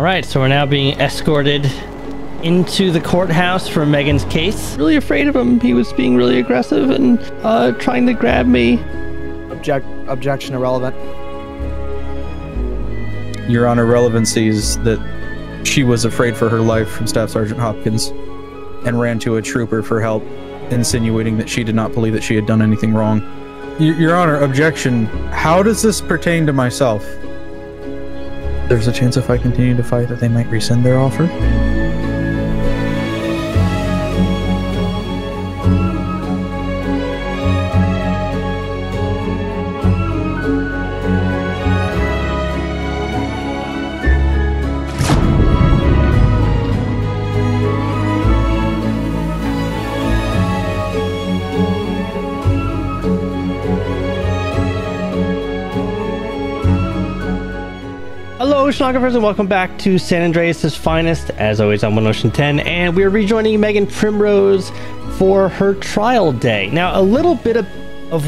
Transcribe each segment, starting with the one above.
All right, so we're now being escorted into the courthouse for Megan's case. Really afraid of him. He was being really aggressive and trying to grab me. Objection irrelevant. Your Honor, relevancy is that she was afraid for her life from Staff Sergeant Hopkins and ran to a trooper for help, insinuating that she did not believe that she had done anything wrong. Your Honor, objection. How does this pertain to myself? There's a chance if I continue to fight that they might rescind their offer. Hello, oceanographers, and welcome back to San Andreas' finest. As always, I'm Ocean 10, and we are rejoining Megan Primrose for her trial day. Now, a little bit of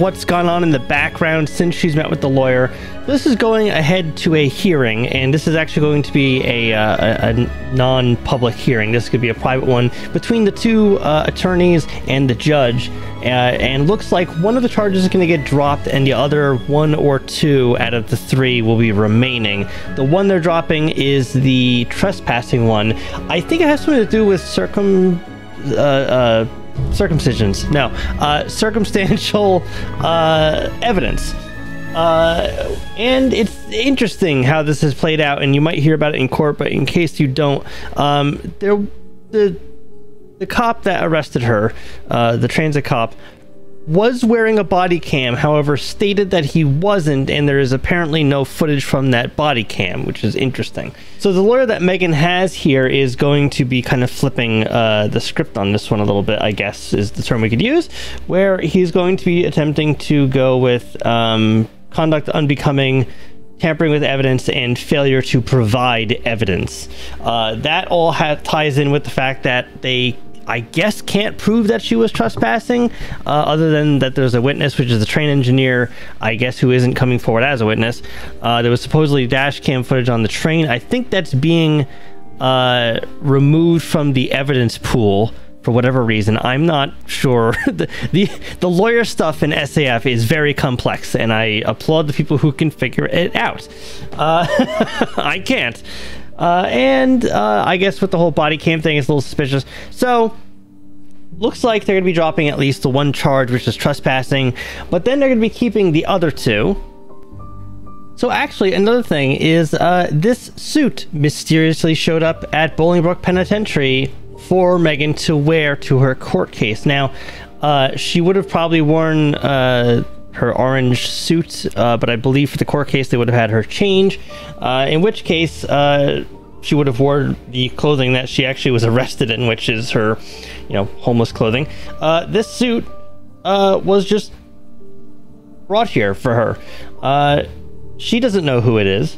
what's gone on in the background since she's met with the lawyer. This is going ahead to a hearing, and this is actually going to be a non-public hearing. This could be a private one between the two attorneys and the judge. And looks like one of the charges is going to get dropped and the other one or two out of the three will be remaining. The one they're dropping is the trespassing one. I think it has something to do with circumcisions. No, circumstantial evidence. And it's interesting how this has played out, and you might hear about it in court, but in case you don't, the cop that arrested her, the transit cop, was wearing a body cam, however stated that he wasn't, and there is apparently no footage from that body cam, which is interesting. So the lawyer that Megan has here is going to be kind of flipping the script on this one a little bit, I guess is the term we could use, where he's going to be attempting to go with conduct unbecoming, tampering with evidence, and failure to provide evidence. That all ties in with the fact that they, I guess, can't prove that she was trespassing, other than that there's a witness, which is the train engineer, I guess, who isn't coming forward as a witness. There was supposedly dash cam footage on the train. I think that's being removed from the evidence pool for whatever reason. I'm not sure. The lawyer stuff in SAF is very complex, and I applaud the people who can figure it out. I can't. I guess with the whole body cam thing, it's a little suspicious. So, looks like they're going to be dropping at least the one charge, which is trespassing, but then they're going to be keeping the other two. So actually, another thing is this suit mysteriously showed up at Bolingbroke Penitentiary for Megan to wear to her court case. Now, she would have probably worn her orange suit, but I believe for the court case they would have had her change, in which case she would have worn the clothing that she actually was arrested in, which is her, homeless clothing. This suit was just brought here for her. She doesn't know who it is.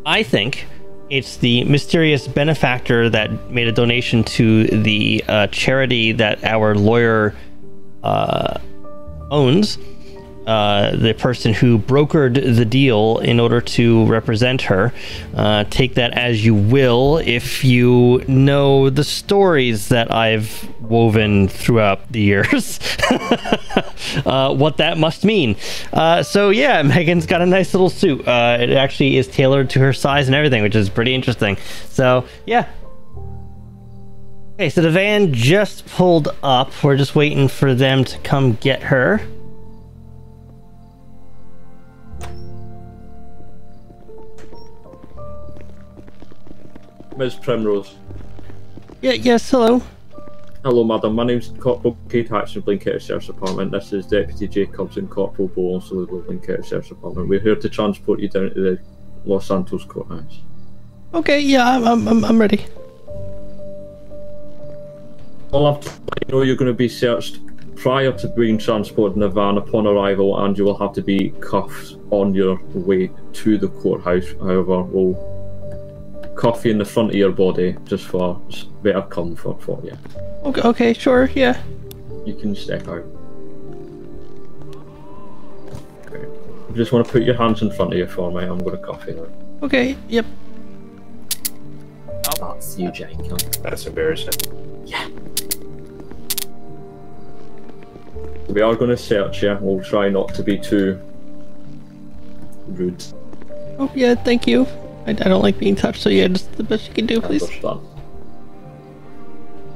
I think it's the mysterious benefactor that made a donation to the charity that our lawyer owns. The person who brokered the deal in order to represent her. Take that as you will if you know the stories that I've woven throughout the years. What that must mean. So yeah, Megan's got a nice little suit. It actually is tailored to her size and everything, which is pretty interesting. So yeah. Okay, so the van just pulled up. We're just waiting for them to come get her. Ms. Primrose. Yes, hello. Hello, madam. My name's Corporal Kate Hatch in Blinketter Sheriff's Department. This is Deputy Jacobs and Corporal Bowles of the Blinketter Sheriff's Department. We're here to transport you down to the Los Santos courthouse. Okay, yeah, I'm ready. I'll have to let you know you're going to be searched prior to being transported in a van upon arrival, and you will have to be cuffed on your way to the courthouse. However, we'll cuff you in the front of your body just for better comfort for you. Okay, sure, yeah. You can step out. Okay. You just want to put your hands in front of you for me. I'm going to cuff you now. Okay, yep. That's you, Jacob. That's embarrassing. Yeah. We are going to search you. We'll try not to be too rude. Oh yeah, thank you. I don't like being touched, so yeah, just the best you can do, please. Understand.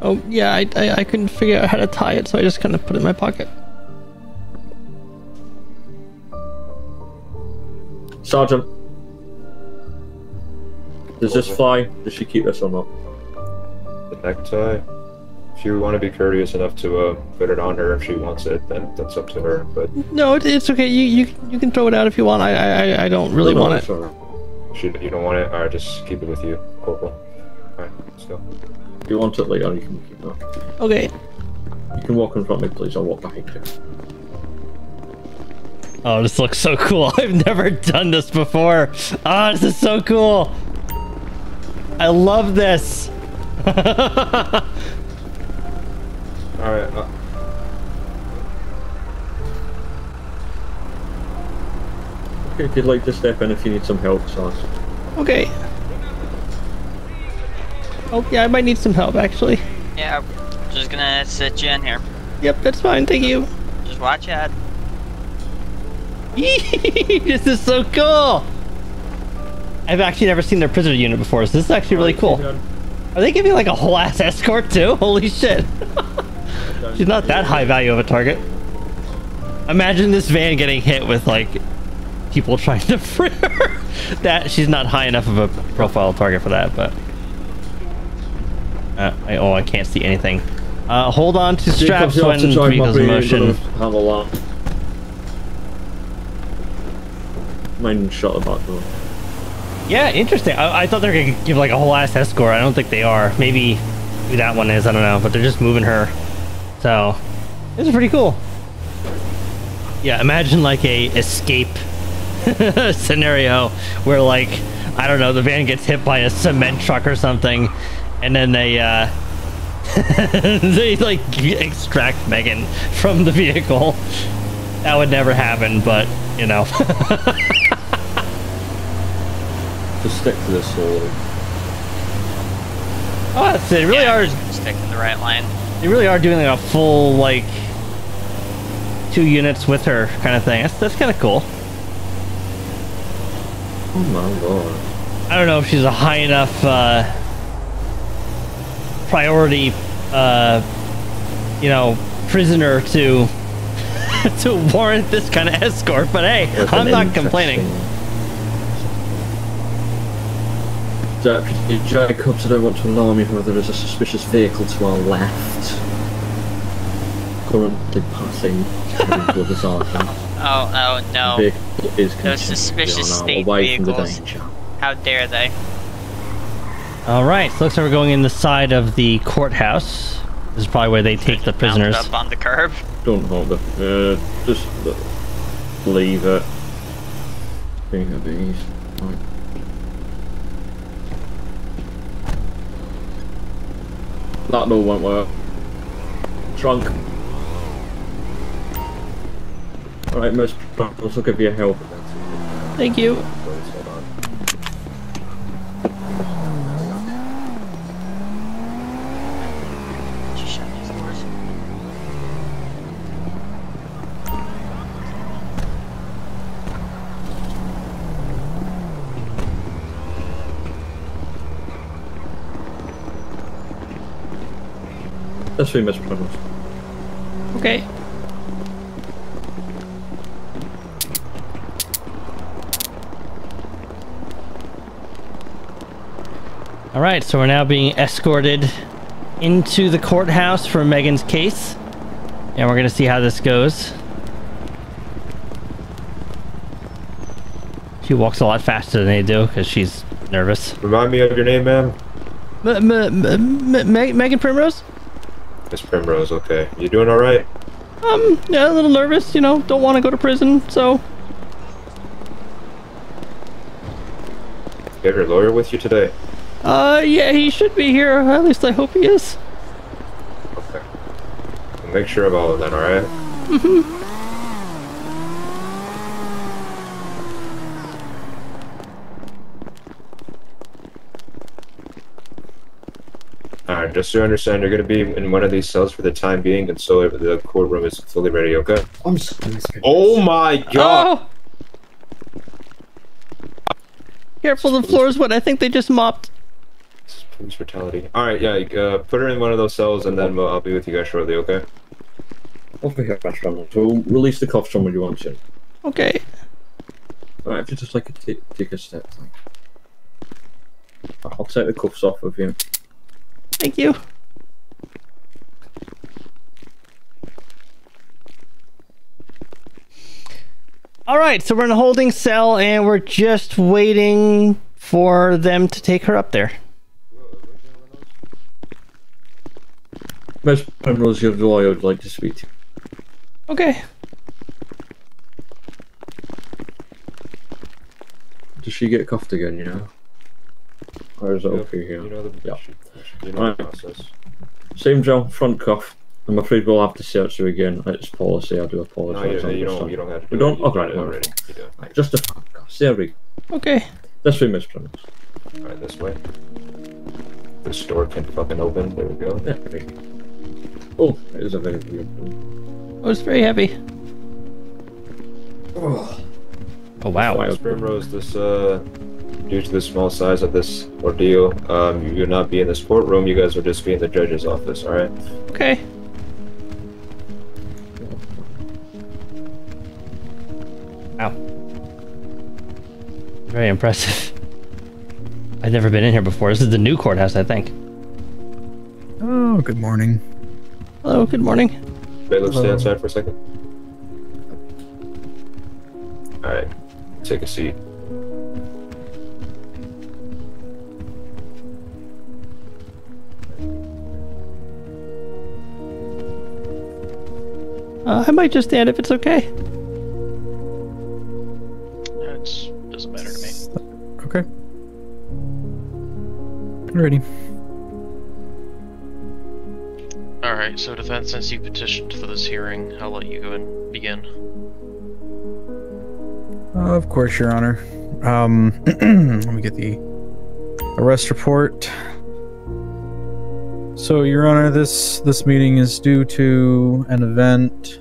Oh yeah, I couldn't figure out how to tie it, so I just kind of put it in my pocket. Sergeant, does this fly? Does she keep this or not? The necktie. If you want to be courteous enough to put it on her if she wants it, then that's up to her. But No, it's okay. You can throw it out if you want. I don't really want it. Sorry. you don't want it, alright, just keep it with you, Corporal. Alright, let's go. If you want it later, you can keep that. Okay. You can walk in front of me, please. I'll walk behind you. Oh, this looks so cool. I've never done this before. Ah, this is so cool. I love this. Alright, Okay, if you'd like to step in if you need some help, Sarge. Okay. Oh, yeah, I might need some help, actually. Yeah, just gonna sit you in here. Yep, that's fine. Thank you. Just watch out. This is so cool. I've actually never seen their prisoner unit before, so this is actually really cool. Are they giving like a whole ass escort too? Holy shit. She's not that high value of a target. Imagine this van getting hit with like people trying to free her. That she's not high enough of a profile target for that, but I can't see anything. Hold on to straps when vehicles in motion. Have a lot. Mind shut the back door. Yeah, interesting. I thought they were gonna give like a whole ass escort. I don't think they are. Maybe that one is. I don't know. But they're just moving her. So this is pretty cool. Yeah, imagine like a escape scenario where like I don't know, the van gets hit by a cement truck or something, and then they they like extract Megan from the vehicle. That would never happen, but you know. Just stick to this hole. Oh, that's, they really are Stick in the right line. They really are doing like a full like 2 units with her kind of thing. That's kind of cool. Oh my lord. I don't know if she's a high enough priority, you know, prisoner to to warrant this kind of escort. But hey, I'm not complaining. Deputy Jacobs, I don't want to alarm you, however, there is a suspicious vehicle to our left. Currently passing into the sergeant. Oh no. The vehicle is Those suspicious state away from the vehicles. danger. How dare they? All right, so looks like we're going in the side of the courthouse. This is probably where they take the prisoners. Up on the curb. Don't hold it. Just leave it. Being a beast. Right. That door won't work. Trunk. Alright, most problems will give you help. Thank you. hold on. Did you shut these doors? That's for you, Mr. Primrose. Okay. All right, so we're now being escorted into the courthouse for Megan's case. And we're going to see how this goes. She walks a lot faster than they do because she's nervous. Remind me of your name, ma'am? Megan Primrose? Miss Primrose, okay. You doing alright? Yeah, a little nervous, you know, don't want to go to prison, so. You have your lawyer with you today? Yeah, he should be here. At least I hope he is. Okay. We'll make sure of all of that, alright? Mm-hmm. Alright, just so you understand, you're going to be in one of these cells for the time being until the courtroom is fully ready, okay? I'm sorry, Miss Primrose. Oh my god! Oh! Careful, the floor is wet. I think they just mopped. This is police brutality. Alright, yeah, put her in one of those cells and then I'll be with you guys shortly, okay? Over here, Restaurant. So release the cuffs from when you want to. Okay. Alright, if you just like take a step. I'll take the cuffs off of you. Thank you. All right, so we're in a holding cell and we're just waiting for them to take her up there. Miss Primrose, your lawyer would like to speak to you. Okay. Does she get cuffed again, you know? Or is it okay here? You know the Yeah. the process. Same job, front cuff. I'm afraid we'll have to search you again. It's policy, I do No, apologise. you don't have to. We don't? You've Okay, done it already. You do. Right, just a front cuff. There we go. Okay. This way, Miss Primrose. Alright, this way. This door can fucking open. There we go. There we go. Oh, it is a very weird one. Oh, it's very heavy. Oh, Oh, wow. Miss Primrose, this due to the small size of this ordeal, you will not be in this courtroom. You guys will just be in the judge's office. All right. Okay. Wow. Very impressive. I've never been in here before. This is the new courthouse, I think. Oh, good morning. Hello, good morning. Bailiff, stay outside for a second. All right. Take a seat. I might just stand if it's okay. It doesn't matter to me. Okay. Ready. Alright, so defense, since you petitioned for this hearing, I'll let you go and begin. Of course, Your Honor. Let me get the arrest report. So, Your Honor, this meeting is due to an event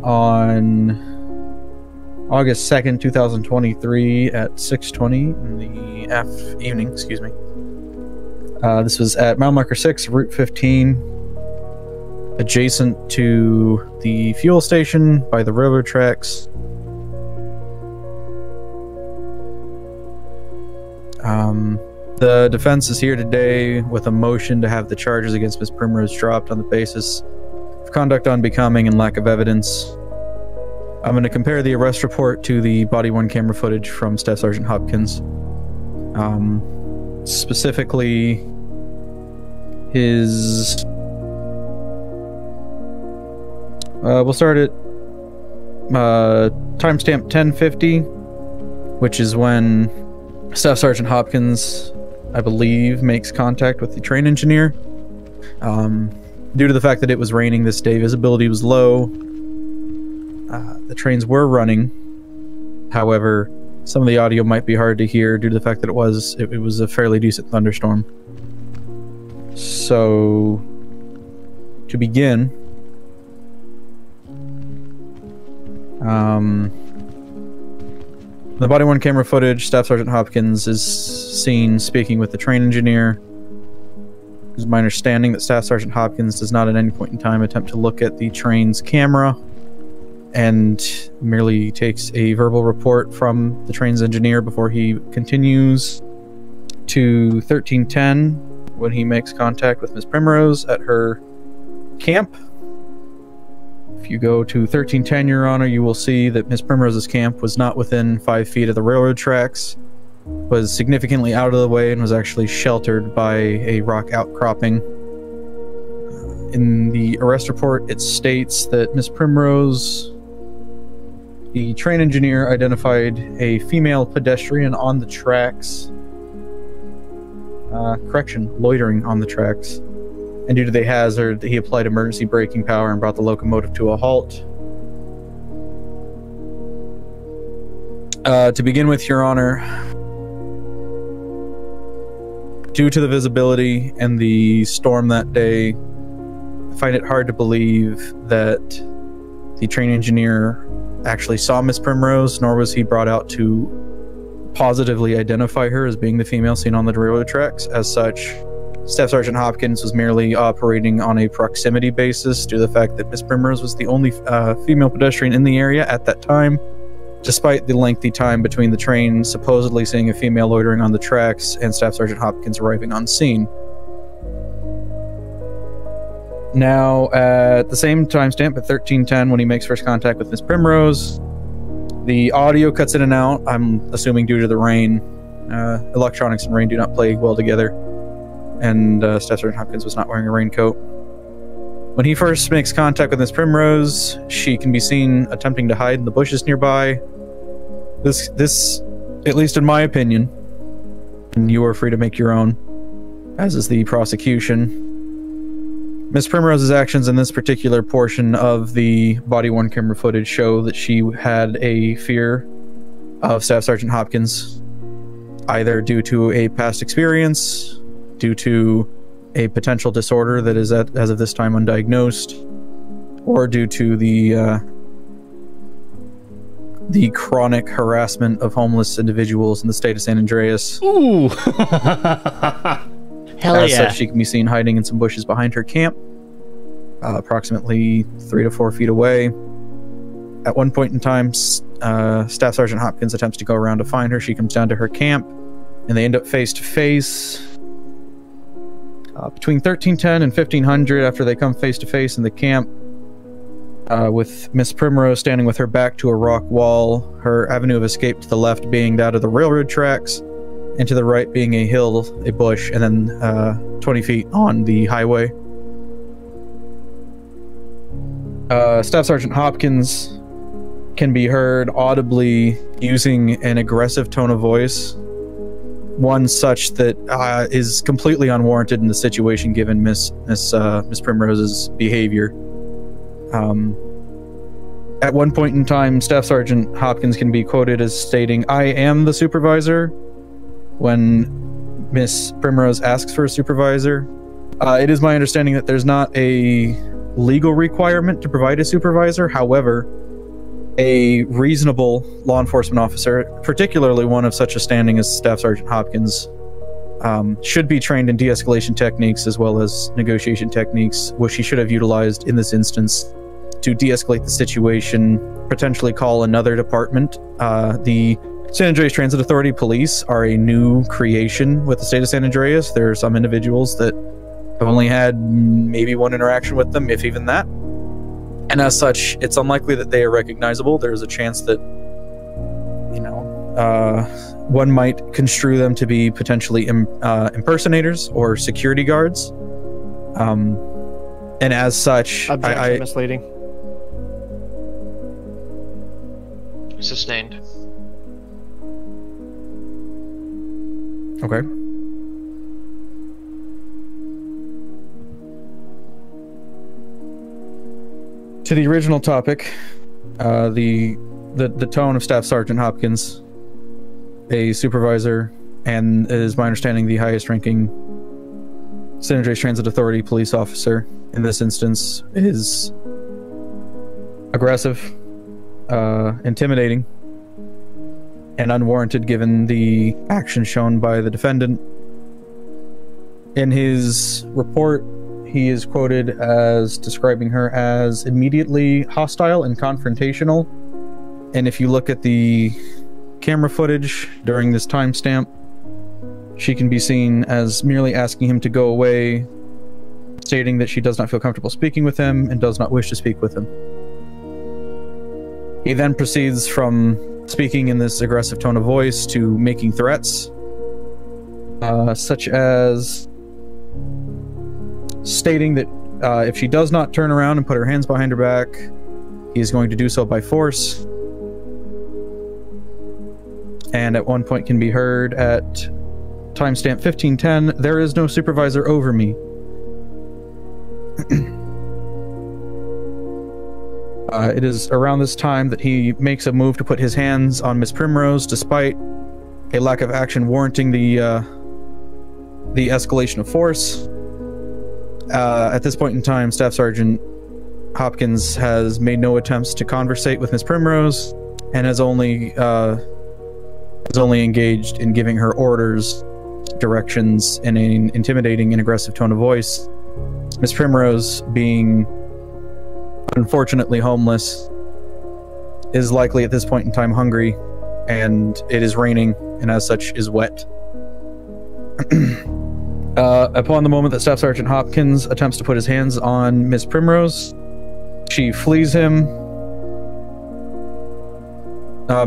on August 2nd, 2023 at 6:20 in the evening, excuse me. This was at mile marker 6, Route 15, adjacent to the fuel station by the railroad tracks. The defense is here today with a motion to have the charges against Ms. Primrose dropped on the basis of conduct unbecoming and lack of evidence. I'm going to compare the arrest report to the body-worn camera footage from Staff Sergeant Hopkins. Specifically, his... we'll start at timestamp 1050, which is when Staff Sergeant Hopkins, I believe, makes contact with the train engineer. Due to the fact that it was raining this day, visibility was low. The trains were running. However, some of the audio might be hard to hear due to the fact that it was a fairly decent thunderstorm. So, to begin, the body-worn camera footage, Staff Sergeant Hopkins is seen speaking with the train engineer. It's my understanding that Staff Sergeant Hopkins does not at any point in time attempt to look at the train's camera and merely takes a verbal report from the train's engineer before he continues to 1310 when he makes contact with Ms. Primrose at her camp. If you go to 1310, Your Honor, you will see that Ms. Primrose's camp was not within 5 feet of the railroad tracks, was significantly out of the way, and was actually sheltered by a rock outcropping. In the arrest report, it states that Ms. Primrose, the train engineer, identified a female pedestrian on the tracks. Loitering on the tracks. And due to the hazard, he applied emergency braking power and brought the locomotive to a halt. To begin with, Your Honor, Due to the visibility and the storm that day, I find it hard to believe that the train engineer actually saw Miss Primrose, nor was he brought out to positively identify her as being the female seen on the railroad tracks. As such, Staff Sergeant Hopkins was merely operating on a proximity basis due to the fact that Miss Primrose was the only female pedestrian in the area at that time, despite the lengthy time between the train supposedly seeing a female loitering on the tracks and Staff Sergeant Hopkins arriving on scene. Now, at the same timestamp, at 13:10, when he makes first contact with Miss Primrose, the audio cuts in and out, I'm assuming due to the rain. Electronics and rain do not play well together, and Staff Sergeant Hopkins was not wearing a raincoat. When he first makes contact with Miss Primrose, she can be seen attempting to hide in the bushes nearby. This, at least in my opinion, and you are free to make your own, as is the prosecution, Miss Primrose's actions in this particular portion of the body-worn camera footage show that she had a fear of Staff Sergeant Hopkins, either due to a past experience, due to a potential disorder that is, as of this time, undiagnosed, or due to the chronic harassment of homeless individuals in the state of San Andreas. Ooh! Hell As yeah. such, she can be seen hiding in some bushes behind her camp, approximately 3 to 4 feet away. At one point in time, Staff Sergeant Hopkins attempts to go around to find her. She comes down to her camp, and they end up face to face. Between 13:10 and 1500, after they come face to face in the camp, with Miss Primrose standing with her back to a rock wall, her avenue of escape to the left being that of the railroad tracks, and to the right being a hill, a bush, and then 20 feet on the highway. Staff Sergeant Hopkins can be heard audibly using an aggressive tone of voice, one such that is completely unwarranted in the situation given Miss Primrose's behavior. At one point in time, Staff Sergeant Hopkins can be quoted as stating, "I am the supervisor," when Miss Primrose asks for a supervisor. It is my understanding that there's not a legal requirement to provide a supervisor. However, a reasonable law enforcement officer, particularly one of such a standing as Staff Sergeant Hopkins, should be trained in de-escalation techniques as well as negotiation techniques, which he should have utilized in this instance to de-escalate the situation, potentially call another department. The San Andreas Transit Authority Police are a new creation with the state of San Andreas. There are some individuals that have only had maybe one interaction with them, if even that. And as such, it's unlikely that they are recognizable. There's a chance that, one might construe them to be potentially impersonators or security guards. And as such, Objection, misleading. Sustained. Okay. To the original topic, the tone of Staff Sergeant Hopkins, a supervisor, and it is my understanding the highest ranking San Andreas Transit Authority police officer in this instance, is aggressive, intimidating, and unwarranted given the action shown by the defendant. In his report, he is quoted as describing her as immediately hostile and confrontational. And if you look at the camera footage during this timestamp, she can be seen as merely asking him to go away, stating that she does not feel comfortable speaking with him and does not wish to speak with him. He then proceeds from speaking in this aggressive tone of voice to making threats, such as stating that if she does not turn around and put her hands behind her back, he is going to do so by force. And at one point can be heard at timestamp 15:10, "There is no supervisor over me." It is around this time that he makes a move to put his hands on Miss Primrose, despite a lack of action warranting the the escalation of force. At this point in time, Staff Sergeant Hopkins has made no attempts to conversate with Miss Primrose and has only engaged in giving her orders, directions in an intimidating and aggressive tone of voice. Miss Primrose, being unfortunately homeless, is likely at this point in time hungry, and it is raining, and as such is wet. Upon the moment that Staff Sergeant Hopkins attempts to put his hands on Miss Primrose, she flees him.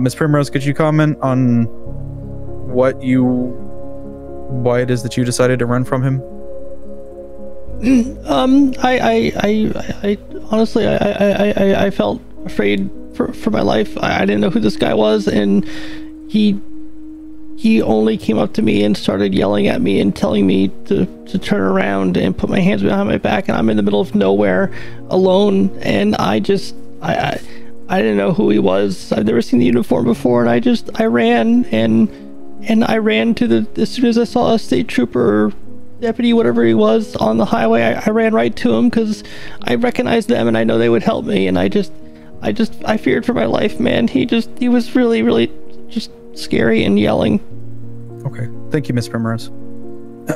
Miss Primrose, could you comment on why it is that you decided to run from him? I honestly, I felt afraid for my life. I didn't know who this guy was, and he only came up to me and started yelling at me and telling me to turn around and put my hands behind my back, and I'm in the middle of nowhere alone, and I didn't know who he was. I've never seen the uniform before, and I ran and I ran as soon as I saw a state trooper, deputy, whatever he was, on the highway, I ran right to him because I recognized them and I know they would help me, and I feared for my life, man. He was really just scary and yelling. Okay, thank you, Miss Primrose.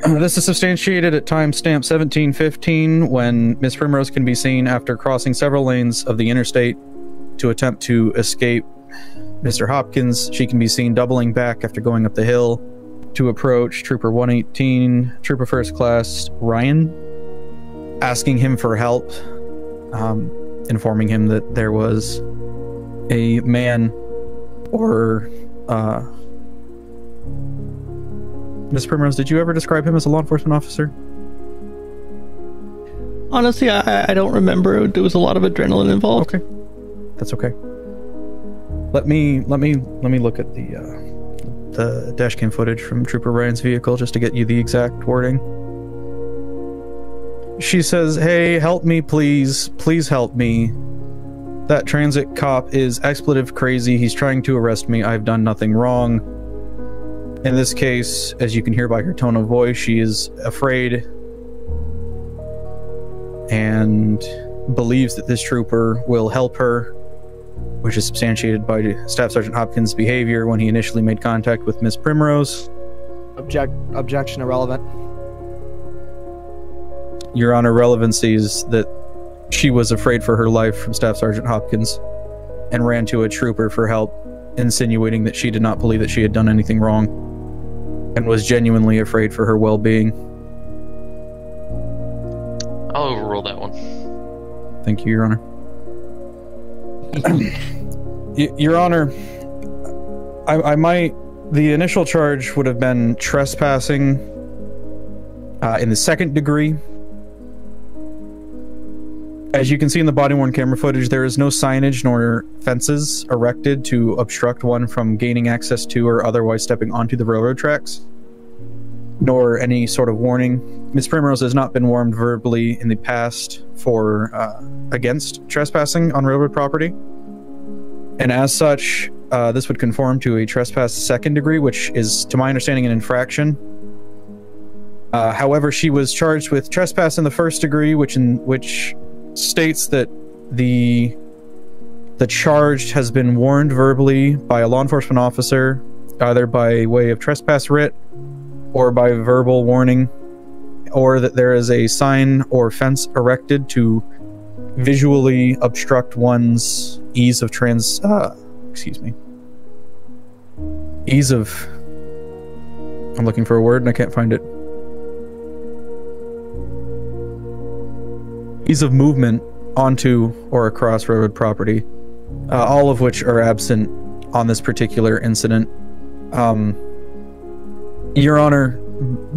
This is substantiated at timestamp 1715 when Miss Primrose can be seen after crossing several lanes of the interstate to attempt to escape Mr. Hopkins. She can be seen doubling back after going up the hill to approach Trooper 118, Trooper First Class Ryan, asking him for help, informing him that there was a man or Miss Primrose, did you ever describe him as a law enforcement officer? Honestly, I don't remember. There was a lot of adrenaline involved. Okay, that's okay. Let me look at the dashcam footage from Trooper Ryan's vehicle just to get you the exact wording. She says, "Hey, help me, please. Please help me. That transit cop is expletive crazy. He's trying to arrest me. I've done nothing wrong." In this case, as you can hear by her tone of voice, she is afraid and believes that this trooper will help her, which is substantiated by Staff Sergeant Hopkins' behavior when he initially made contact with Miss Primrose. Objection irrelevant. Your Honor, relevancy is that she was afraid for her life from Staff Sergeant Hopkins and ran to a trooper for help, insinuating that she did not believe that she had done anything wrong and was genuinely afraid for her well-being. I'll overrule that one. Thank you, Your Honor. Your Honor, I might... The initial charge would have been trespassing in the second degree. As you can see in the body-worn camera footage, there is no signage nor fences erected to obstruct one from gaining access to or otherwise stepping onto the railroad tracks, nor any sort of warning. Ms. Primrose has not been warned verbally in the past for against trespassing on railroad property, and as such, this would conform to a trespass second degree, which is, to my understanding, an infraction. However, she was charged with trespass in the first degree, which states that the charged has been warned verbally by a law enforcement officer, either by way of trespass writ or by verbal warning, or that there is a sign or fence erected to visually obstruct one's ease of I'm looking for a word and I can't find it. Ease of movement onto or across railroad property, all of which are absent on this particular incident. Your Honor,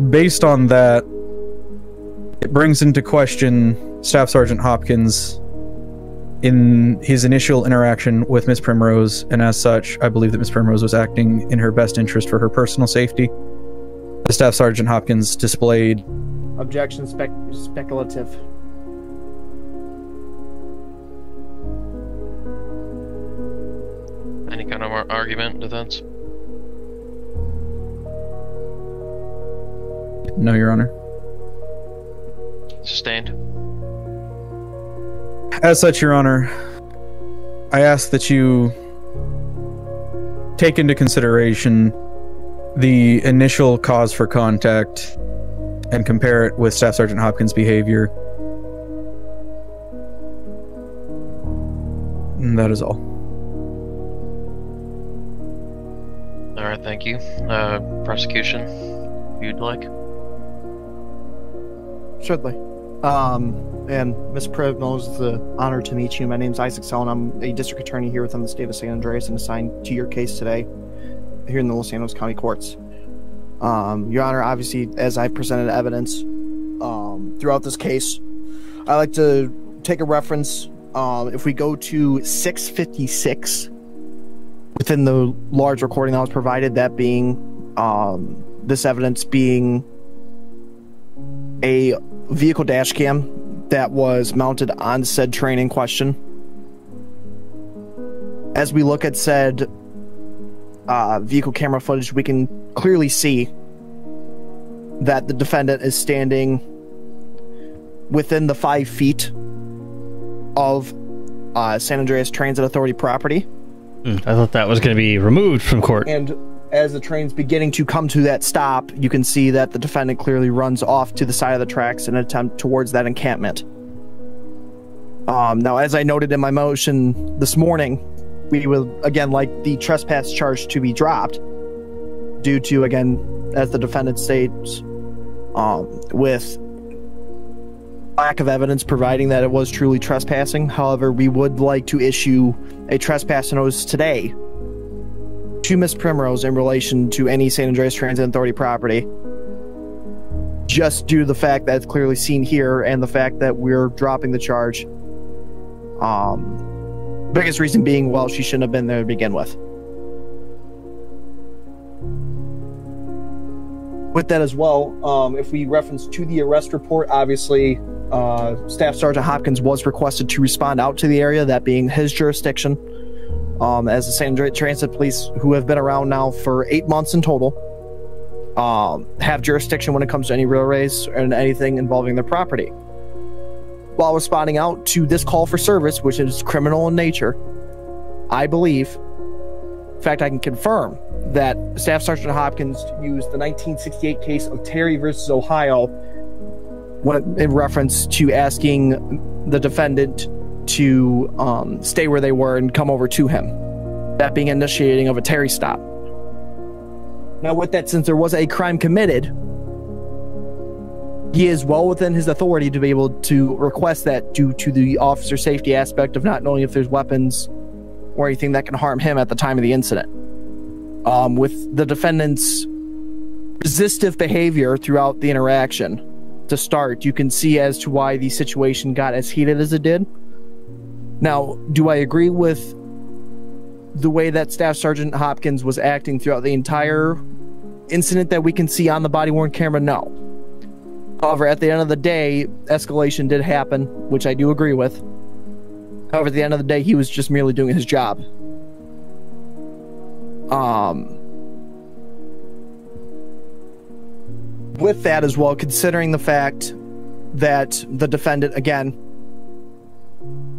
based on that, it brings into question Staff Sergeant Hopkins in his initial interaction with Miss Primrose, and as such, I believe that Miss Primrose was acting in her best interest for her personal safety. The Staff Sergeant Hopkins displayed... Objection speculative. Any kind of argument, defense? No, Your Honor. Sustained. As such, Your Honor, I ask that you take into consideration the initial cause for contact and compare it with Staff Sergeant Hopkins' behavior. And that is all. Alright, thank you. Prosecution, if you'd like. Certainly. And Miss Primrose, it's an honor to meet you. My name's Isaac Sellen. I'm a district attorney here within the state of San Andreas and assigned to your case today here in the Los Angeles County Courts. Your Honor, obviously, as I presented evidence throughout this case, I like to take a reference. If we go to 656 within the large recording that was provided, that being this evidence being a vehicle dash cam that was mounted on said train in question. As we look at said vehicle camera footage, we can clearly see that the defendant is standing within the 5 feet of San Andreas Transit Authority property. I thought that was going to be removed from court. And as the train's beginning to come to that stop, you can see that the defendant clearly runs off to the side of the tracks in an attempt towards that encampment. Now, as I noted in my motion this morning, we would, again, like the trespass charge to be dropped due to, again, as the defendant states, with lack of evidence providing that it was truly trespassing. However, we would like to issue a trespass notice today to Miss Primrose in relation to any San Andreas Transit Authority property, just due to the fact that it's clearly seen here and the fact that we're dropping the charge. Biggest reason being, well, she shouldn't have been there to begin with. With that as well, if we reference to the arrest report, obviously Staff Sergeant Hopkins was requested to respond out to the area, that being his jurisdiction. As the San Andreas Transit Police, who have been around now for 8 months in total, have jurisdiction when it comes to any railways and anything involving their property. While responding out to this call for service, which is criminal in nature, I believe, in fact, I can confirm that Staff Sergeant Hopkins used the 1968 case of Terry versus Ohio in reference to asking the defendant to stay where they were and come over to him. That being initiating of a Terry stop. Now, with that, since there was a crime committed, he is well within his authority to be able to request that due to the officer safety aspect of not knowing if there's weapons or anything that can harm him at the time of the incident. With the defendant's resistive behavior throughout the interaction, to start, you can see as to why the situation got as heated as it did. Now, do I agree with the way that Staff Sergeant Hopkins was acting throughout the entire incident that we can see on the body-worn camera? No. However, at the end of the day, escalation did happen, which I do agree with. However, at the end of the day, he was just merely doing his job. With that as well, considering the fact that the defendant, again,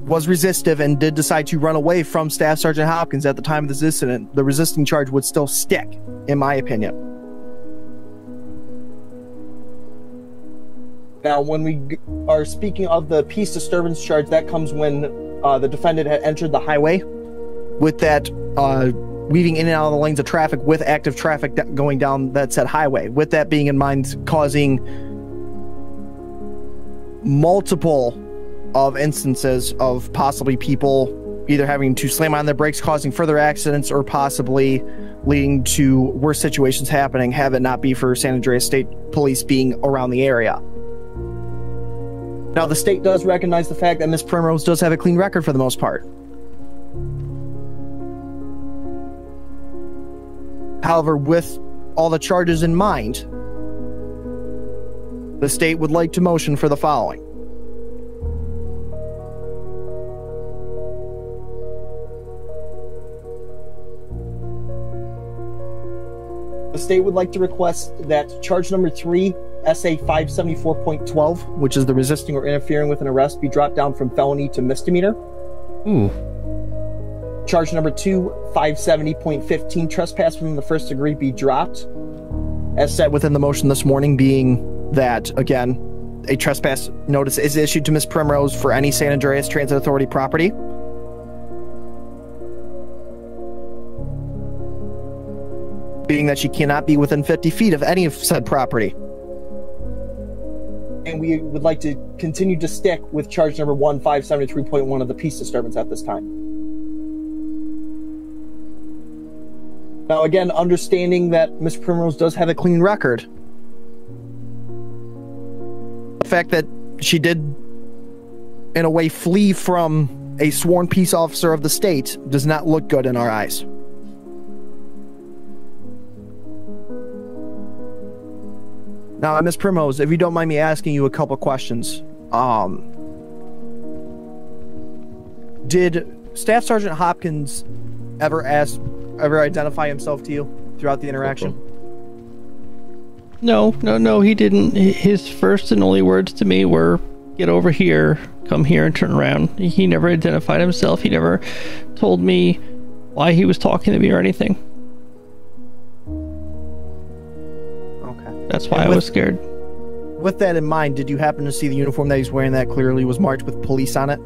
was resistive and did decide to run away from Staff Sergeant Hopkins at the time of this incident, the resisting charge would still stick, in my opinion. Now, when we are speaking of the peace disturbance charge, that comes when the defendant had entered the highway, with that weaving in and out of the lanes of traffic with active traffic going down that said highway. With that being in mind, causing multiple of instances of possibly people either having to slam on their brakes, causing further accidents, or possibly leading to worse situations happening, have it not be for San Andreas State Police being around the area. Now, the state does recognize the fact that Miss Primrose does have a clean record for the most part. However, with all the charges in mind, the state would like to motion for the following. The state would like to request that charge number 3 SA 574.12, which is the resisting or interfering with an arrest, be dropped down from felony to misdemeanor. Ooh. Charge number 2, 570.15, trespass within the first degree, be dropped. As said within the motion this morning, being that, again, a trespass notice is issued to Ms. Primrose for any San Andreas Transit Authority property. Being that she cannot be within 50 feet of any of said property. And we would like to continue to stick with charge number 1, 573.1 of the peace disturbance at this time. Now, again, understanding that Ms. Primrose does have a clean record, the fact that she did, in a way, flee from a sworn peace officer of the state does not look good in our eyes. Now, Ms. Primrose, if you don't mind me asking you a couple questions, did Staff Sergeant Hopkins ever identify himself to you throughout the interaction? No, he didn't. His first and only words to me were, "Get over here, come here and turn around." He never identified himself. He never told me why he was talking to me or anything. Okay. That's why I was scared. With that in mind, did you happen to see the uniform that he's wearing that clearly was marked with police on it?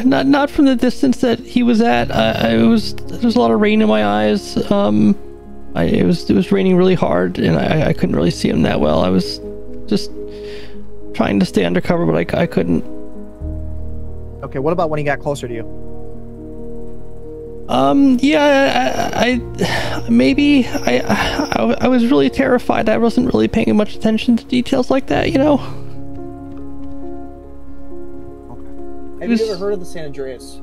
Not from the distance that he was at. There was a lot of rain in my eyes. It was raining really hard, and I couldn't really see him that well. I was just trying to stay undercover, but I couldn't. Okay, what about when he got closer to you? Yeah, I was really terrified. I wasn't really paying much attention to details like that, you know? Have you ever heard of the San Andreas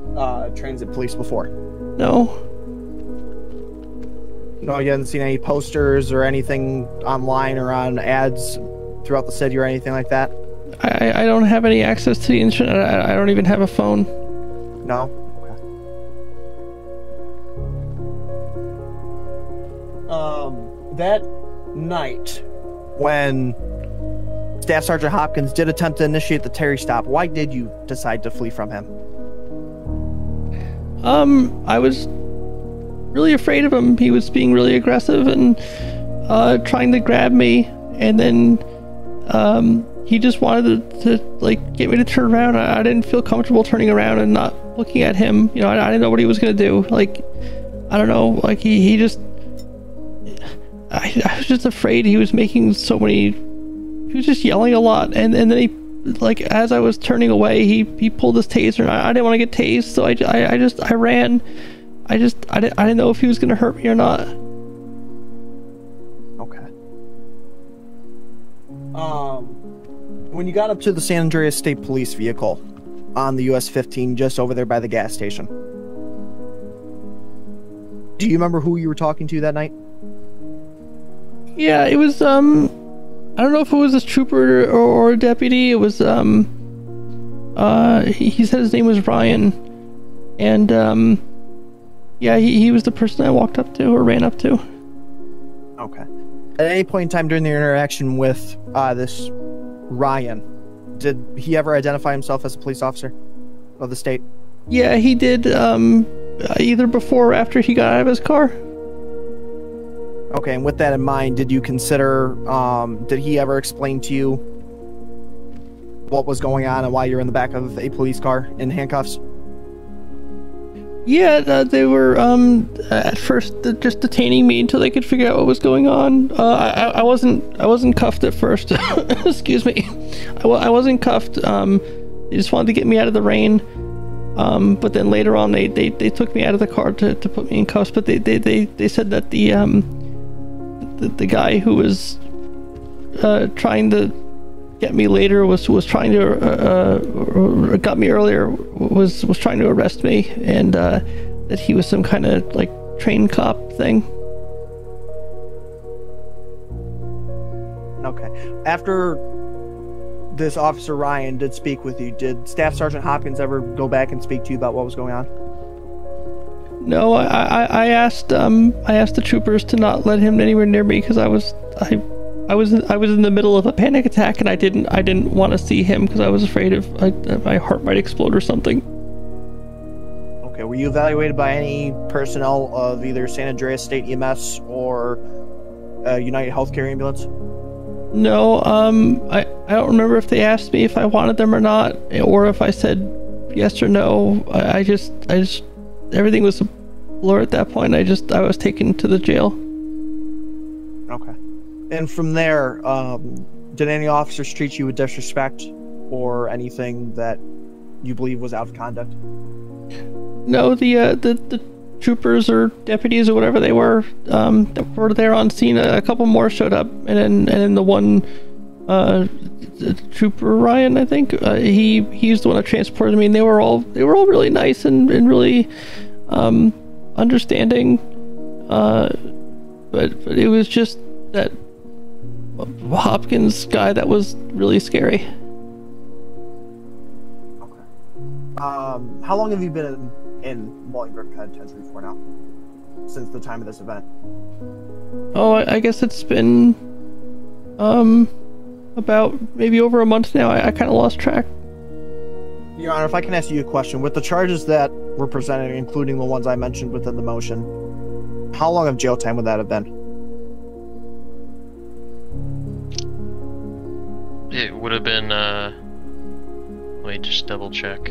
Transit Police before? No. No, you haven't seen any posters or anything online or on ads throughout the city or anything like that? I don't have any access to the internet. I don't even have a phone. No? That night, when Staff Sergeant Hopkins did attempt to initiate the Terry stop, why did you decide to flee from him? I was really afraid of him. He was being really aggressive and trying to grab me, and then he just wanted to like get me to turn around. I didn't feel comfortable turning around and not looking at him. You know, I didn't know what he was gonna do. Like, I don't know. Like he just. I was just afraid. He was making so many. He was just yelling a lot, and then he, like, as I was turning away, he pulled his taser, and I didn't want to get tased, so I ran. I didn't know if he was gonna hurt me or not. Okay. When you got up to the San Andreas State Police vehicle on the US 15, just over there by the gas station, do you remember who you were talking to that night? Yeah, it was I don't know if it was a trooper or a deputy. It was he said his name was Ryan, and yeah, he was the person I walked up to or ran up to. Okay. At any point in time during the interaction with this Ryan, did he ever identify himself as a police officer of the state? Yeah, he did, either before or after he got out of his car. Okay, and with that in mind, did you consider, did he ever explain to you what was going on and why you're in the back of a police car in handcuffs? Yeah, they were, at first just detaining me until they could figure out what was going on. I wasn't cuffed at first. Excuse me. I wasn't cuffed. They just wanted to get me out of the rain. But then later on, they took me out of the car to put me in cuffs. But they said that the guy who was trying to get me later was trying to got me earlier was trying to arrest me, and that he was some kind of like trained cop thing. Okay. After this Officer Ryan did speak with you, did Staff Sergeant Hopkins ever go back and speak to you about what was going on? No, I asked the troopers to not let him anywhere near me because I I was in the middle of a panic attack, and I didn't want to see him because I was afraid of my heart might explode or something. Okay, were you evaluated by any personnel of either San Andreas State EMS or United Healthcare Ambulance? No, I don't remember if they asked me if I wanted them or not, or if I said yes or no. I just everything was a blur at that point. I was taken to the jail. Okay. And from there, did any officers treat you with disrespect or anything that you believe was out of conduct? No, the troopers or deputies or whatever they were that were there on scene. A couple more showed up, and then the one trooper Ryan, I think he's the one that transported me, and they were all really nice and really understanding. But it was just that Hopkins guy that was really scary. Okay. How long have you been in Bolingbroke Penitentiary for now? Since the time of this event? Oh, I guess it's been about maybe over a month now. I kind of lost track. Your Honor, if I can ask you a question. With the charges that were presented, including the ones I mentioned within the motion, how long of jail time would that have been? It would have been, let me just double check.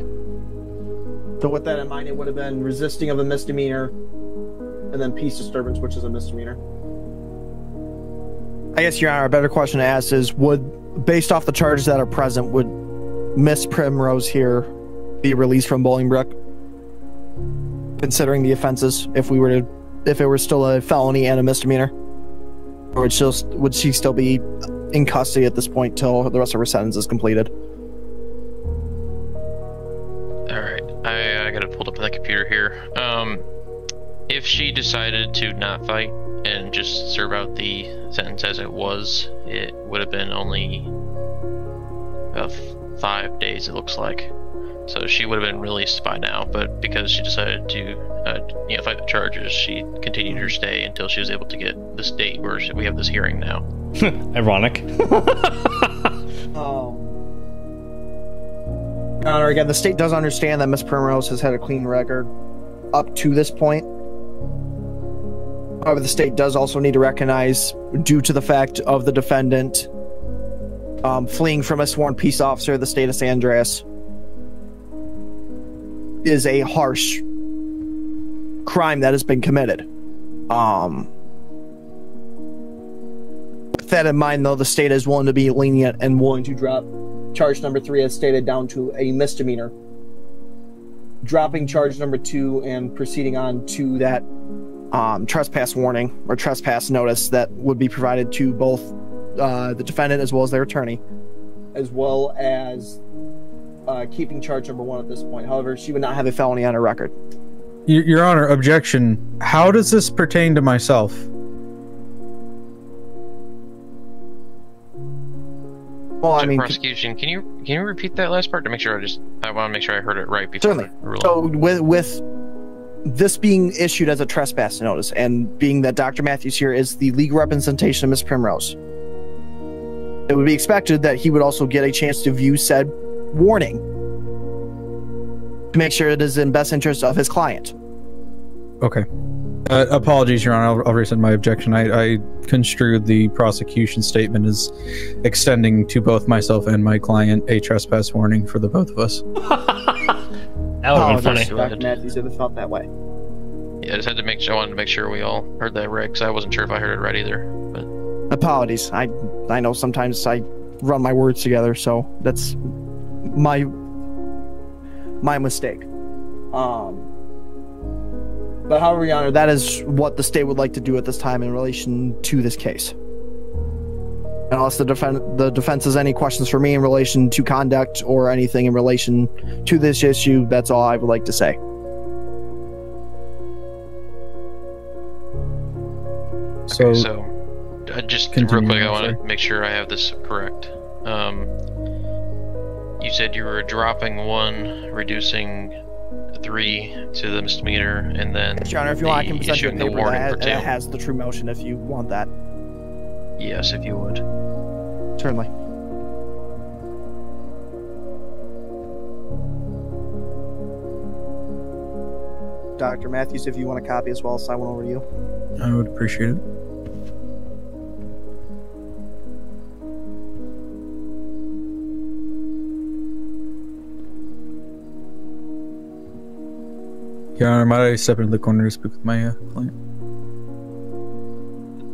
So with that in mind, it would have been resisting of a misdemeanor, and then peace disturbance, which is a misdemeanor. I guess, Your Honor, a better question to ask is, based off the charges that are present, would Miss Primrose here be released from Bolingbroke, considering the offenses, if it were still a felony and a misdemeanor? Or would she still be in custody at this point till the rest of her sentence is completed? Alright, I got it pulled up on the computer here. If she decided to not fight and just serve out the sentence as it would have been only 5 days, it looks like. So she would have been released by now, but because she decided to fight the charges, she continued her stay until she was able to get this date where we have this hearing now. Ironic. Your Honor, again, the state does understand that Miss Primrose has had a clean record up to this point. However, the state does also need to recognize, due to the fact of the defendant fleeing from a sworn peace officer of the state of San Andreas, is a harsh crime that has been committed. With that in mind, though, the state is willing to be lenient and willing to drop charge number 3 as stated down to a misdemeanor, dropping charge number 2 and proceeding on to that trespass warning or trespass notice that would be provided to both the defendant as well as their attorney, as well as keeping charge number 1 at this point. However, she would not have a felony on her record. Your Honor, objection. How does this pertain to myself? Well, I mean, prosecution, can you repeat that last part to make sure I want to make sure I heard it right before. Certainly. So with this being issued as a trespass notice, and being that Dr. Matthews here is the legal representation of Miss Primrose, it would be expected that he would also get a chance to view said warning to make sure it is in best interest of his client. Okay. Apologies, Your Honor. I'll rescind my objection. I construed the prosecution statement as extending to both myself and my client a trespass warning for the both of us. That would have been funny. Dr. Matthews ever felt that way. Yeah, I just had to I wanted to make sure we all heard that right, because I wasn't sure if I heard it right either. But apologies. I know sometimes I run my words together, so that's my mistake. But however, Your Honor, that is what the state would like to do at this time in relation to this case. Unless the defense has any questions for me in relation to conduct or anything in relation to this issue, that's all I would like to say. So, okay, so just real quick, I want to make sure I have this correct. You said you were dropping 1, reducing 3 to the misdemeanor, and then Your Honor, if you want, I can present you a issuing the paper warning for that 2. has the true motion if you want that. Yes, if you would. Certainly. Dr. Matthews, if you want a copy as well, I'll sign one over to you. I would appreciate it. Your Honor, might I step into the corner to speak with my client?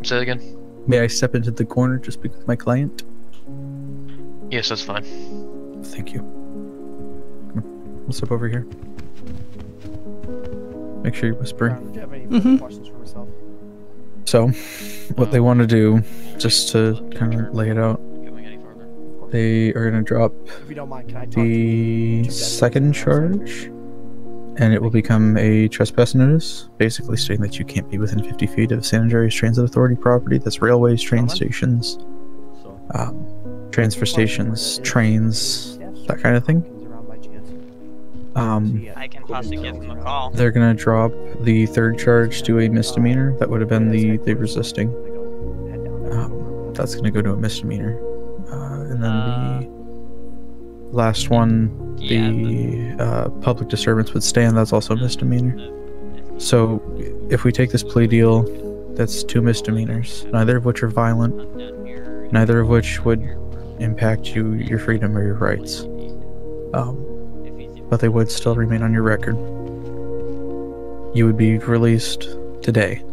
Say that again? May I step into the corner to speak with my client? Yes, that's fine. Thank you. Come on. We'll step over here. Make sure you're whispering. Do you have any further questions for myself? So, what they want to do, just to kind of lay it out, Going any farther? they are going to drop If you don't mind, can I talk to you? the second charge, and it will become a trespass notice, basically stating that you can't be within 50 feet of San Andreas Transit Authority property. That's railways, train stations, transfer stations, trains, that kind of thing. I can possibly give him a call. They're gonna drop the third charge to a misdemeanor. That would have been the resisting. That's gonna go to a misdemeanor. And then the last one, the public disturbance would stand. That's also a misdemeanor. So if we take this plea deal, that's 2 misdemeanors, neither of which are violent, neither of which would impact your freedom or your rights. But they would still remain on your record. You would be released today.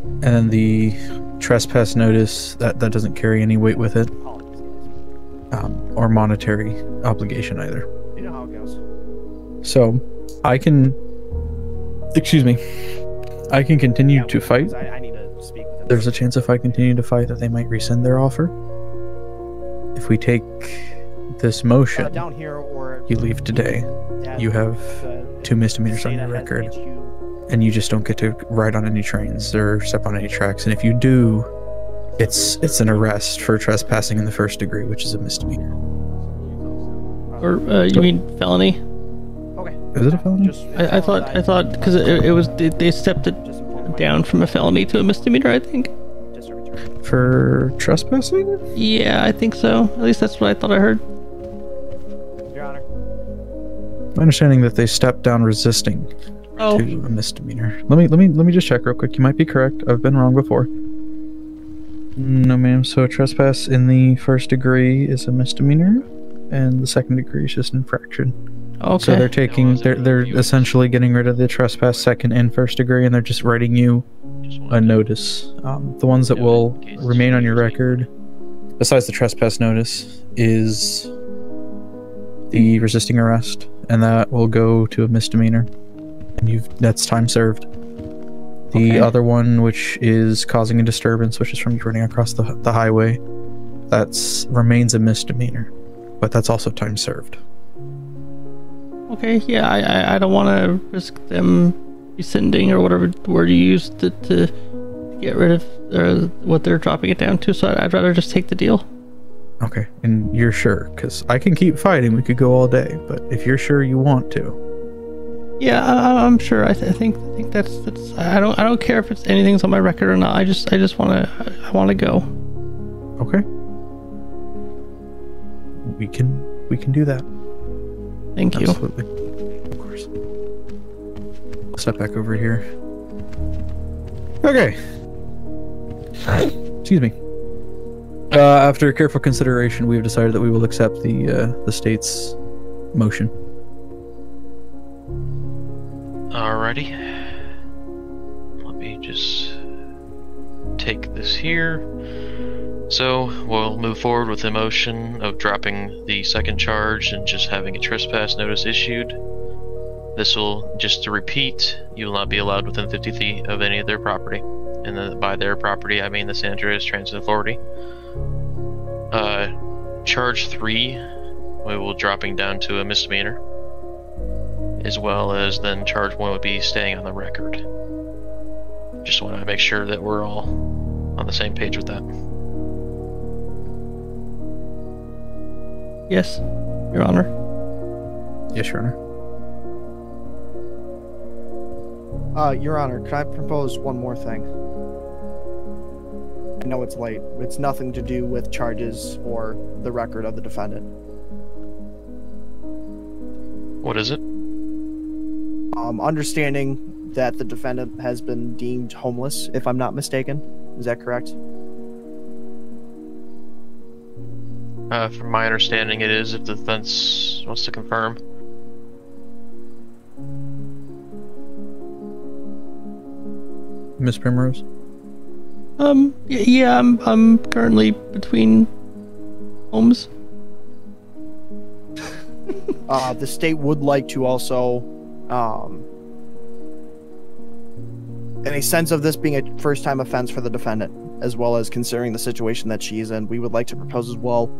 And then the trespass notice, that doesn't carry any weight with it. Or monetary obligation either. You know how it goes. So, I can continue to fight. I need to speak with him. There's a chance if I continue to fight that they might rescind their offer. If we take this motion, down here, or you leave today, you have 2 misdemeanors on your record, and you just don't get to ride on any trains or step on any tracks. And if you do, it's an arrest for trespassing in the 1st degree, which is a misdemeanor. Or you mean felony? Okay. Is it a felony? I thought because it was they stepped it down from a felony to a misdemeanor. I think. For trespassing? Yeah, I think so. At least that's what I thought I heard. Your Honor. My understanding that they stepped down resisting Oh. to a misdemeanor. Let me just check real quick. You might be correct. I've been wrong before. No, ma'am. So trespass in the 1st degree is a misdemeanor, and the 2nd degree is just infraction. Okay. So they're essentially getting rid of the trespass 2nd and 1st degree, and they're just writing you a notice. The ones that will remain on your record, besides the trespass notice, is the resisting arrest, and that will go to a misdemeanor, and that's time served. The other one, which is causing a disturbance, which is from you running across the highway, remains a misdemeanor, but that's also time served. Okay, yeah, I don't want to risk them rescinding or whatever word you used to get rid of what they're dropping it down to, so I'd rather just take the deal. Okay, and you're sure? Because I can keep fighting, we could go all day, but if you're sure you want to. Yeah, I'm sure. I think that's I don't care if it's anything's on my record or not. I just want to go. Okay. We can do that. Thank you. Absolutely. Of course. I'll step back over here. Okay. Excuse me. After careful consideration, we have decided that we will accept the state's motion. Alrighty. Let me just take this here. So, we'll move forward with the motion of dropping the 2nd charge and just having a trespass notice issued. This will, just to repeat, you will not be allowed within 50 feet of any of their property. And then by their property, I mean the San Andreas Transit Authority. Charge 3, we will dropping down to a misdemeanor. As well as then charge 1 would be staying on the record. Just want to make sure that we're all on the same page with that. Yes, Your Honor. Yes, Your Honor. Your Honor, could I propose one more thing? know it's late. It's nothing to do with charges or the record of the defendant. What is it? Understanding that the defendant has been deemed homeless, if I'm not mistaken. Is that correct? From my understanding, it is, if the defense wants to confirm. Miss Primrose? Yeah, I'm currently between homes. The state would like to also, in a sense of this being a first-time offense for the defendant, as well as considering the situation that she's in, we would like to propose as well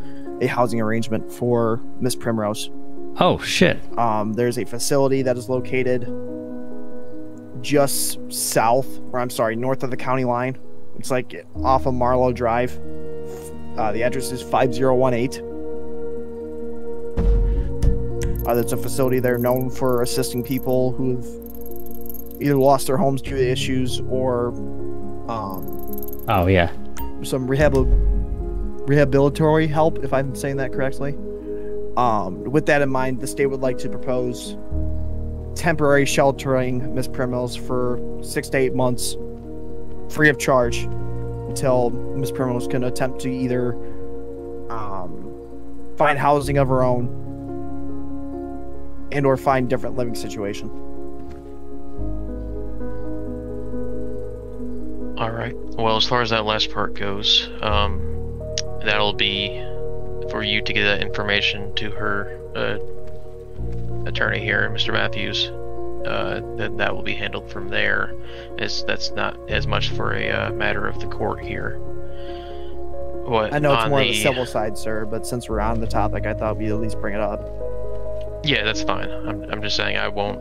a housing arrangement for Miss Primrose. Oh, shit. There's a facility that is located just north of the county line. It's like off of Marlowe Drive. The address is 5018. That's a facility they're known for assisting people who've either lost their homes due to issues or Oh, yeah. some rehabilitatory help, if I'm saying that correctly. With that in mind, the state would like to propose temporary sheltering Miss Primrose for 6 to 8 months, free of charge, until Miss Primrose can attempt to either find housing of her own and or find different living situation. All right. Well, as far as that last part goes, that'll be for you to get that information to her attorney here, Mr. Matthews. Then that will be handled from there. That's not as much for a matter of the court here. I know it's more of the civil side, sir, but since we're on the topic, I thought we'd at least bring it up. Yeah, that's fine. I'm just saying I won't,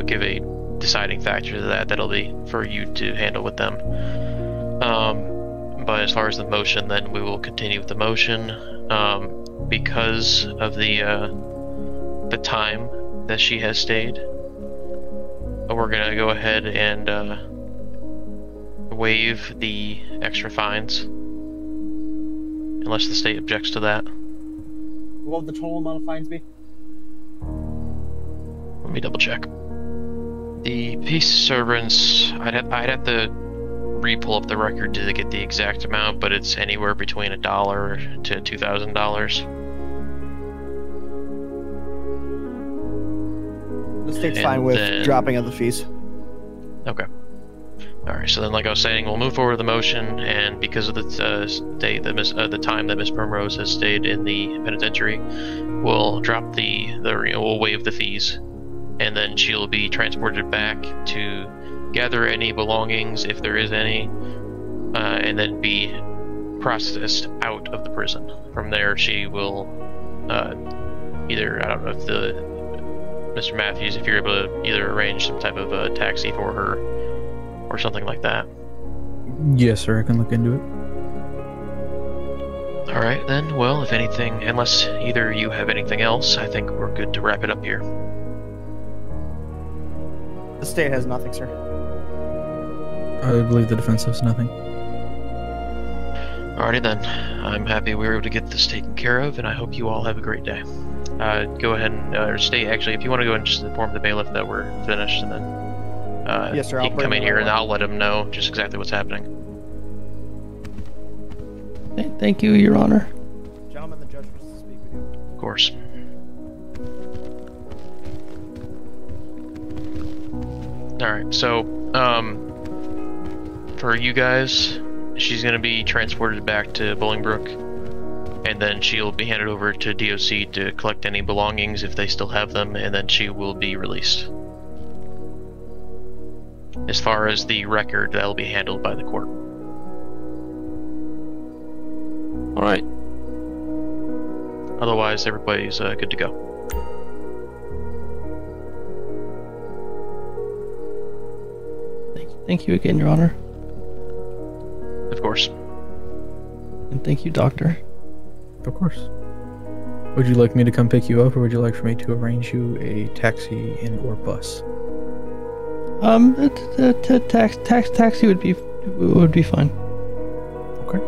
give a deciding factor to that. That'll be for you to handle with them. But as far as the motion, then we will continue with the motion. Because of the time that she has stayed, we're gonna go ahead and waive the extra fines, unless the state objects to that. What would the total amount of fines be? Let me double check. The peace servants, I'd have to re-pull up the record to get the exact amount, but it's anywhere between $1 to $2,000. The state's fine with dropping of the fees. Okay. Alright, so then like I was saying, we'll move forward with the motion, and because of the the time that Miss Primrose has stayed in the penitentiary, we'll drop we'll waive the fees, and then she'll be transported back to gather any belongings, if there is any, and then be processed out of the prison. From there, she will either, I don't know if Mr. Matthews, if you're able to either arrange some type of a taxi for her or something like that. Yes, sir, I can look into it. Alright then, well, if anything, unless either you have anything else, I think we're good to wrap it up here. The state has nothing, sir. I believe the defense has nothing. Alrighty then, I'm happy we were able to get this taken care of, and I hope you all have a great day. Go ahead and, or stay, actually, if you want to go and just inform the bailiff that we're finished, and then yes, sir, he can come in here and I'll let him know just exactly what's happening. Thank you, Your Honor. Gentlemen, the judge wishes to speak with you. Of course. Alright, so, for you guys, she's going to be transported back to Bolingbrook, and then she'll be handed over to DOC to collect any belongings if they still have them, and then she will be released. As far as the record, that'll be handled by the court. Alright. Otherwise, everybody's good to go. Thank you again, Your Honor. Of course. And thank you, Doctor. Of course. Would you like me to come pick you up, or would you like for me to arrange you a taxi and or bus? Taxi would be fine. Okay.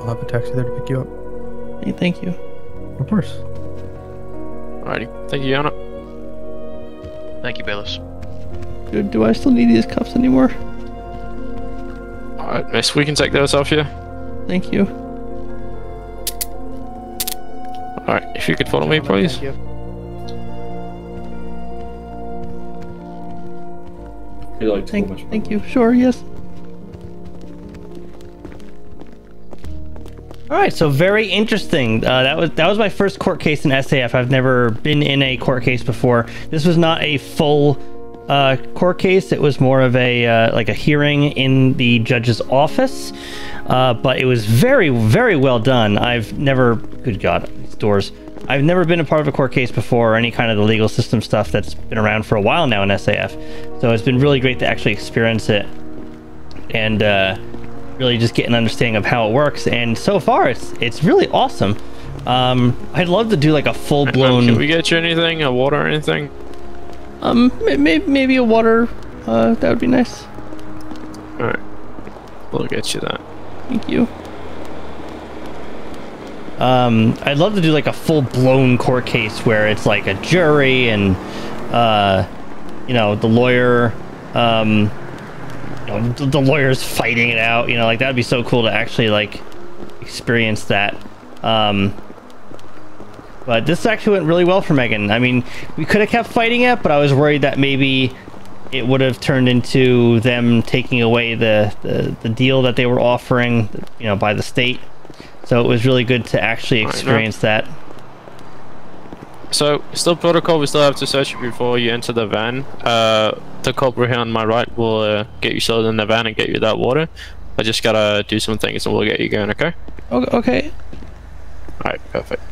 I'll have a taxi there to pick you up. Hey, thank you. Of course. Alrighty. Thank you, Yana. Thank you, Bayless. Do I still need these cuffs anymore? Alright, miss, we can take those off you. Thank you. Alright, if you could follow me, please. Thank you. You like so much. Thank you. Sure, yes. All right, so very interesting. That was my first court case in SAF. I've never been in a court case before. This was not a full court case. It was more of a like a hearing in the judge's office, but it was very, very well done. I've never, good God, these doors. I've never been a part of a court case before, or any kind of the legal system stuff that's been around for a while now in SAF. So it's been really great to actually experience it and really just get an understanding of how it works. And so far, it's really awesome. I'd love to do like a full-blown... Can we get you anything? A water or anything? Maybe a water. That would be nice. Alright. We'll get you that. Thank you. I'd love to do like a full-blown court case where it's like a jury and, you know, the lawyer, you know, the lawyer's fighting it out, you know, like that'd be so cool to actually like experience that. But this actually went really well for Megan. I mean, we could have kept fighting it, but I was worried that maybe it would have turned into them taking away the deal that they were offering, you know, by the state. So it was really good to actually experience that. So, still protocol, we still have to search you before you enter the van. The culprit here on my right will get you settled in the van and get you that water. I just gotta do some things and we'll get you going, okay? Okay. Alright, perfect.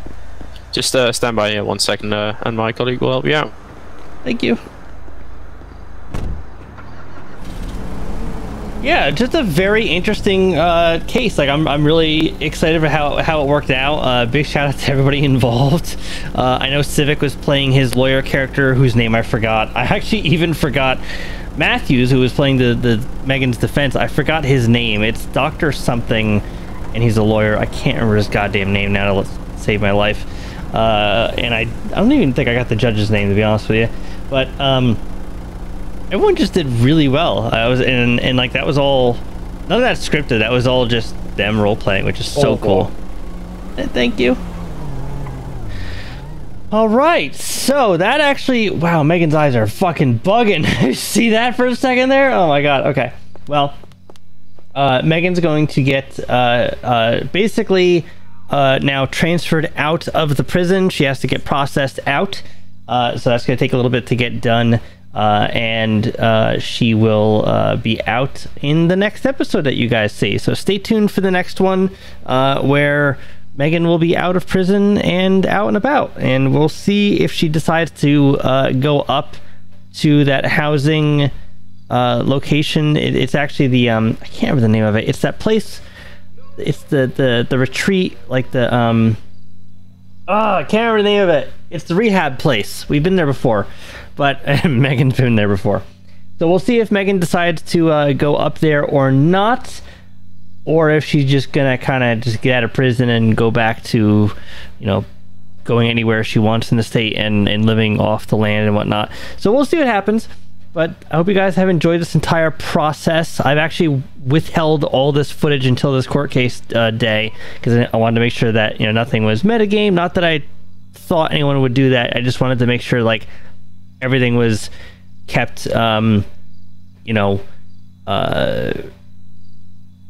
Just stand by here 1 second and my colleague will help you out. Thank you. Yeah, just a very interesting case. Like I'm really excited for how it worked out. Big shout out to everybody involved. I know Civic was playing his lawyer character, whose name I forgot. I actually even forgot Matthews, who was playing the Megan's defense. I forgot his name. It's Dr. something, and he's a lawyer. I can't remember his goddamn name now to save my life. And I don't even think I got the judge's name, to be honest with you. But everyone just did really well. I was and like that was all, none of that scripted. That was all just them role playing, which is so cool. Thank you. All right, so that actually, wow, Megan's eyes are fucking bugging. See that for a second there? Oh my god. Okay, well, Megan's going to get basically now transferred out of the prison. She has to get processed out, so that's going to take a little bit to get done. And she will be out in the next episode that you guys see. So stay tuned for the next one, where Megan will be out of prison and out and about. And we'll see if she decides to go up to that housing location. It's actually the I can't remember the name of it. It's that place. It's the retreat, like the I can't remember the name of it. It's the rehab place. We've been there before. But Megan's been there before. So we'll see if Megan decides to go up there or not. Or if she's just going to kind of just get out of prison and go back to, you know, going anywhere she wants in the state and living off the land and whatnot. So we'll see what happens. But I hope you guys have enjoyed this entire process. I've actually withheld all this footage until this court case day. Because I wanted to make sure that, you know, nothing was metagame. Not that I thought anyone would do that. I just wanted to make sure, like, everything was kept, you know,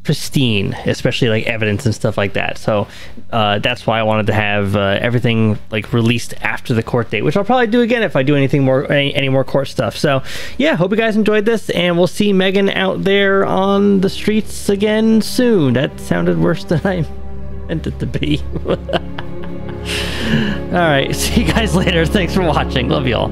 pristine, especially like evidence and stuff like that. So that's why I wanted to have everything like released after the court date, which I'll probably do again if I do anything more, any more court stuff. So yeah, hope you guys enjoyed this, and we'll see Megan out there on the streets again soon. That sounded worse than I meant it to be. All right, see you guys later. Thanks for watching. Love y'all.